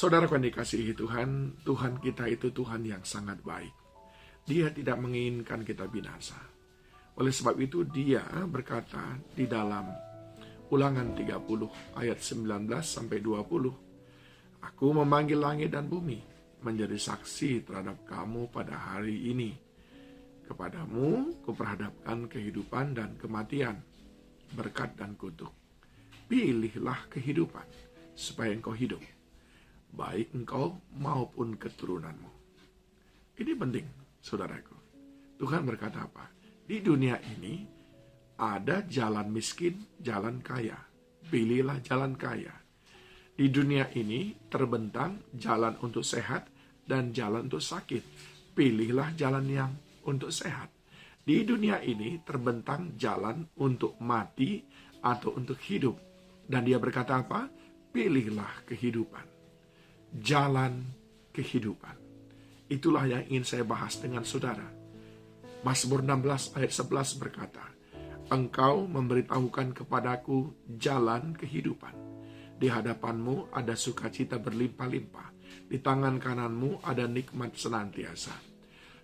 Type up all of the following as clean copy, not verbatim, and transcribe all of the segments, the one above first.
Saudara yang dikasihi Tuhan, Tuhan kita itu Tuhan yang sangat baik. Dia tidak menginginkan kita binasa. Oleh sebab itu dia berkata di dalam Ulangan 30 ayat 19-20, Aku memanggil langit dan bumi menjadi saksi terhadap kamu pada hari ini. Kepadamu kuperhadapkan kehidupan dan kematian, berkat dan kutuk. Pilihlah kehidupan supaya engkau hidup, baik engkau maupun keturunanmu. Ini penting, saudaraku. Tuhan berkata apa? Di dunia ini ada jalan miskin, jalan kaya. Pilihlah jalan kaya. Di dunia ini terbentang jalan untuk sehat dan jalan untuk sakit. Pilihlah jalan yang untuk sehat. Di dunia ini terbentang jalan untuk mati atau untuk hidup. Dan dia berkata apa? Pilihlah kehidupan. Jalan kehidupan. Itulah yang ingin saya bahas dengan saudara. Mazmur 16 ayat 11 berkata, Engkau memberitahukan kepadaku jalan kehidupan. Di hadapanmu ada sukacita berlimpah-limpah. Di tangan kananmu ada nikmat senantiasa.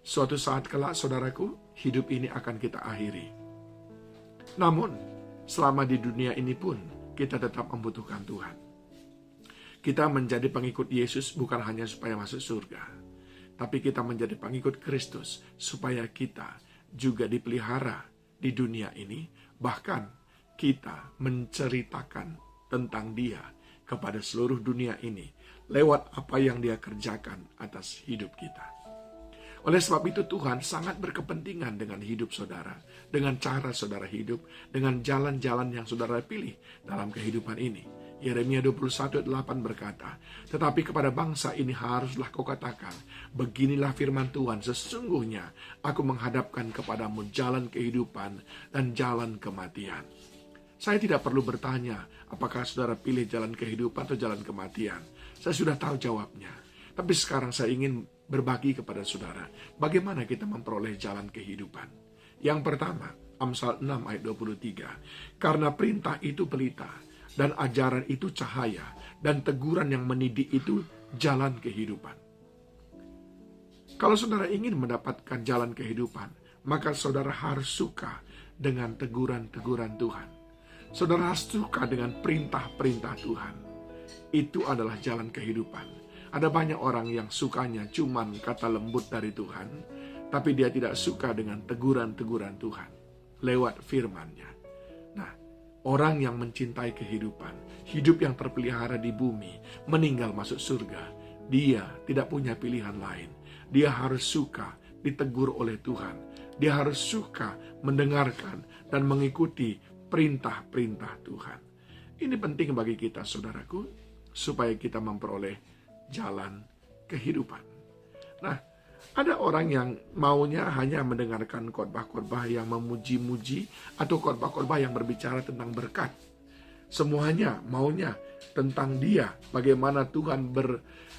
Suatu saat kelak, saudaraku, hidup ini akan kita akhiri. Namun, selama di dunia ini pun, kita tetap membutuhkan Tuhan. Kita menjadi pengikut Yesus bukan hanya supaya masuk surga, tapi kita menjadi pengikut Kristus supaya kita juga dipelihara di dunia ini. Bahkan kita menceritakan tentang Dia kepada seluruh dunia ini lewat apa yang Dia kerjakan atas hidup kita. Oleh sebab itu Tuhan sangat berkepentingan dengan hidup saudara, dengan cara saudara hidup, dengan jalan-jalan yang saudara pilih dalam kehidupan ini. Yeremia 21:8 berkata, Tetapi kepada bangsa ini haruslah kau katakan, Beginilah firman Tuhan, sesungguhnya aku menghadapkan kepadamu jalan kehidupan dan jalan kematian. Saya tidak perlu bertanya, apakah saudara pilih jalan kehidupan atau jalan kematian. Saya sudah tahu jawabnya. Tapi sekarang saya ingin berbagi kepada saudara, bagaimana kita memperoleh jalan kehidupan. Yang pertama, Amsal 6 ayat 23, Karena perintah itu pelita, dan ajaran itu cahaya, dan teguran yang mendidik itu jalan kehidupan. Kalau saudara ingin mendapatkan jalan kehidupan, maka saudara harus suka dengan teguran-teguran Tuhan. Saudara harus suka dengan perintah-perintah Tuhan. Itu adalah jalan kehidupan. Ada banyak orang yang sukanya cuman kata lembut dari Tuhan, tapi dia tidak suka dengan teguran-teguran Tuhan lewat firman-Nya. Nah, orang yang mencintai kehidupan, hidup yang terpelihara di bumi, meninggal masuk surga, dia tidak punya pilihan lain. Dia harus suka ditegur oleh Tuhan. Dia harus suka mendengarkan dan mengikuti perintah-perintah Tuhan. Ini penting bagi kita, saudaraku, supaya kita memperoleh jalan kehidupan. Nah, ada orang yang maunya hanya mendengarkan khotbah-khotbah yang memuji-muji atau khotbah-khotbah yang berbicara tentang berkat. Semuanya maunya tentang dia, bagaimana Tuhan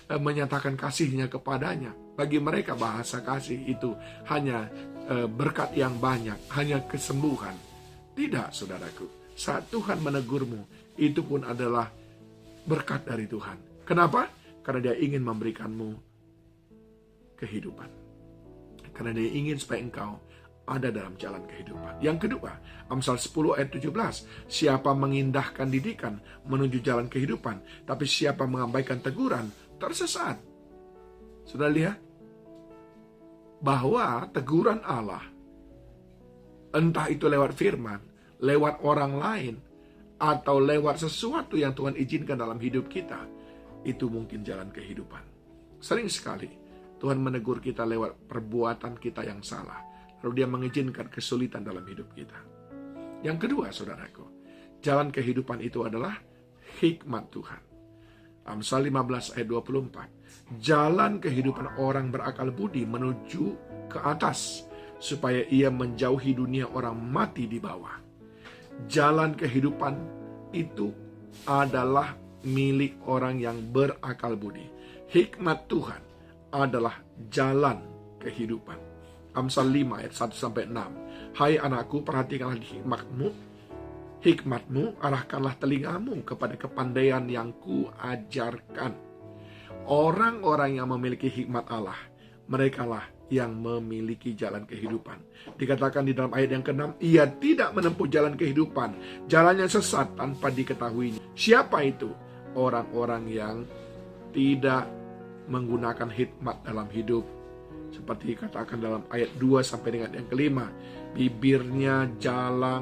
menyatakan kasih-Nya kepadanya. Bagi mereka bahasa kasih itu hanya berkat yang banyak, hanya kesembuhan. Tidak, saudaraku. Saat Tuhan menegurmu, itu pun adalah berkat dari Tuhan. Kenapa? Karena Dia ingin memberikanmu kehidupan. Karena Dia ingin supaya engkau ada dalam jalan kehidupan. Yang kedua, Amsal 10 ayat 17. Siapa mengindahkan didikan menuju jalan kehidupan, tapi siapa mengabaikan teguran tersesat. Sudah lihat? Bahwa teguran Allah, entah itu lewat firman, lewat orang lain, atau lewat sesuatu yang Tuhan izinkan dalam hidup kita, itu mungkin jalan kehidupan. Sering sekali Tuhan menegur kita lewat perbuatan kita yang salah, lalu Dia mengizinkan kesulitan dalam hidup kita. Yang kedua, saudaraku, jalan kehidupan itu adalah hikmat Tuhan. Amsal 15 ayat 24. Jalan kehidupan orang berakal budi menuju ke atas, supaya ia menjauhi dunia orang mati di bawah. Jalan kehidupan itu adalah milik orang yang berakal budi. Hikmat Tuhan adalah jalan kehidupan. Amsal 5 ayat 1-6. Hai anakku, perhatikanlah hikmatmu, arahkanlah telingamu kepada kepandaian yang kuajarkan. Orang-orang yang memiliki hikmat Allah, merekalah yang memiliki jalan kehidupan. Dikatakan di dalam ayat yang ke-6, ia tidak menempuh jalan kehidupan, jalannya sesat tanpa diketahuinya. Siapa itu? Orang-orang yang tidak menggunakan hikmat dalam hidup. Seperti dikatakan dalam ayat 2 sampai dengan yang ke-5,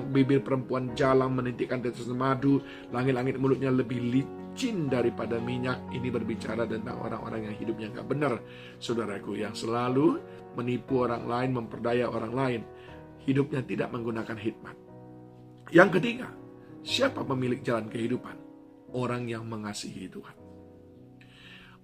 bibir perempuan jalang menitikkan tetes madu, langit-langit mulutnya lebih licin daripada minyak. Ini berbicara tentang orang-orang yang hidupnya gak benar, saudaraku, yang selalu menipu orang lain, memperdaya orang lain. Hidupnya tidak menggunakan hikmat. Yang ketiga, siapa pemilik jalan kehidupan? Orang yang mengasihi Tuhan.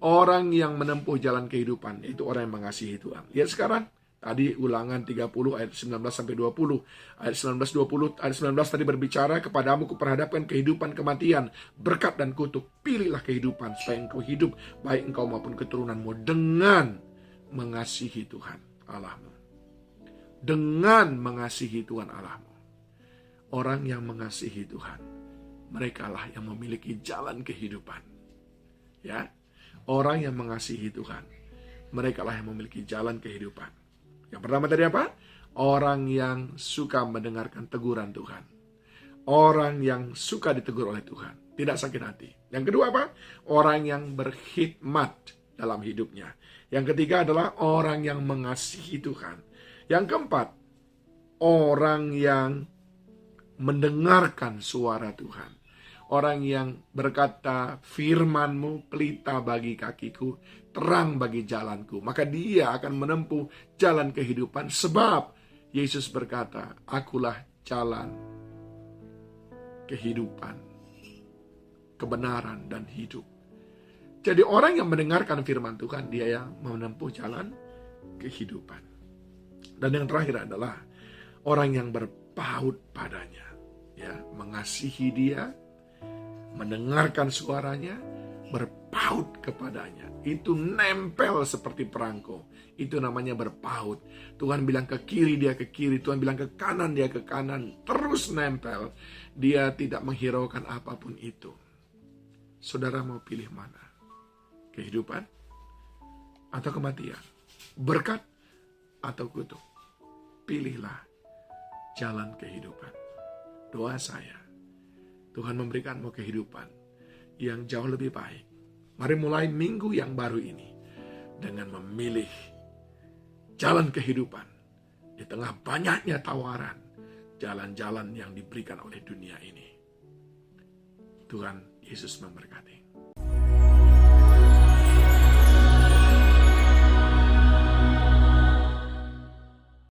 Orang yang menempuh jalan kehidupan, itu orang yang mengasihi Tuhan. Lihat sekarang, tadi Ulangan 30 ayat 19 sampai 20. Ayat 19 tadi berbicara, kepadamu kuperhadapkan kehidupan kematian, berkat dan kutuk. Pilihlah kehidupan supaya engkau hidup, baik engkau maupun keturunanmu, dengan mengasihi Tuhan Allahmu. Dengan mengasihi Tuhan Allahmu. Orang yang mengasihi Tuhan, merekalah yang memiliki jalan kehidupan. Ya. Orang yang mengasihi Tuhan, merekalah yang memiliki jalan kehidupan. Yang pertama tadi apa? Orang yang suka mendengarkan teguran Tuhan. Orang yang suka ditegur oleh Tuhan, tidak sakit hati. Yang kedua apa? Orang yang berkhidmat dalam hidupnya. Yang ketiga adalah orang yang mengasihi Tuhan. Yang keempat, orang yang mendengarkan suara Tuhan. Orang yang berkata, firman-Mu pelita bagi kakiku, terang bagi jalanku. Maka dia akan menempuh jalan kehidupan. Sebab Yesus berkata, akulah jalan, kehidupan, kebenaran, dan hidup. Jadi orang yang mendengarkan firman Tuhan, dia yang menempuh jalan kehidupan. Dan yang terakhir adalah orang yang berpaut padanya. Ya, mengasihi dia, mendengarkan suaranya, berpaut kepadanya. Itu nempel seperti perangko. Itu namanya berpaut. Tuhan bilang ke kiri, dia ke kiri. Tuhan bilang ke kanan, dia ke kanan. Terus nempel. Dia tidak menghiraukan apapun itu. Saudara mau pilih mana? Kehidupan atau kematian? Berkat atau kutuk? Pilihlah jalan kehidupan. Doa saya, Tuhan memberikanmu kehidupan yang jauh lebih baik. Mari mulai minggu yang baru ini dengan memilih jalan kehidupan di tengah banyaknya tawaran jalan-jalan yang diberikan oleh dunia ini. Tuhan Yesus memberkati.